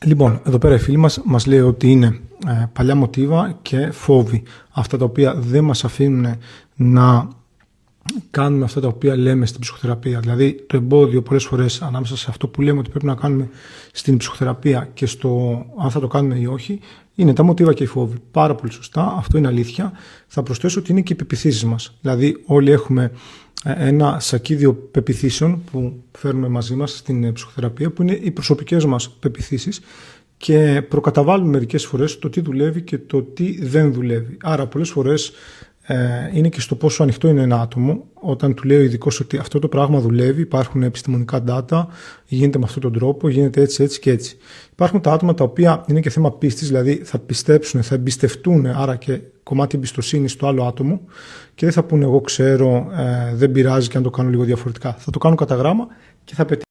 Λοιπόν, εδώ πέρα η φίλη μας λέει ότι είναι παλιά μοτίβα και φόβοι. Αυτά τα οποία δεν μας αφήνουν να κάνουμε αυτά τα οποία λέμε στην ψυχοθεραπεία. Δηλαδή, το εμπόδιο πολλές φορές ανάμεσα σε αυτό που λέμε ότι πρέπει να κάνουμε στην ψυχοθεραπεία και στο αν θα το κάνουμε ή όχι, είναι τα μοτίβα και οι φόβοι. Πάρα πολύ σωστά, αυτό είναι αλήθεια. Θα προσθέσω ότι είναι και οι πεποιθήσεις μας. Δηλαδή, όλοι έχουμε ένα σακίδιο πεποιθήσεων που φέρνουμε μαζί μας στην ψυχοθεραπεία, που είναι οι προσωπικές μας πεποιθήσεις και προκαταβάλουμε μερικές φορές το τι δουλεύει και το τι δεν δουλεύει. Άρα, πολλές φορές είναι και στο πόσο ανοιχτό είναι ένα άτομο. Όταν του λέει ο ειδικός ότι αυτό το πράγμα δουλεύει, υπάρχουν επιστημονικά data, γίνεται με αυτόν τον τρόπο, γίνεται έτσι, έτσι και έτσι. Υπάρχουν τα άτομα τα οποία είναι και θέμα πίστης, δηλαδή θα πιστέψουν, θα εμπιστευτούν, άρα και κομμάτι εμπιστοσύνη στο άλλο άτομο και δεν θα πούνε εγώ ξέρω, δεν πειράζει και αν το κάνω λίγο διαφορετικά. Θα το κάνουν κατά γράμμα και θα πετύχουν.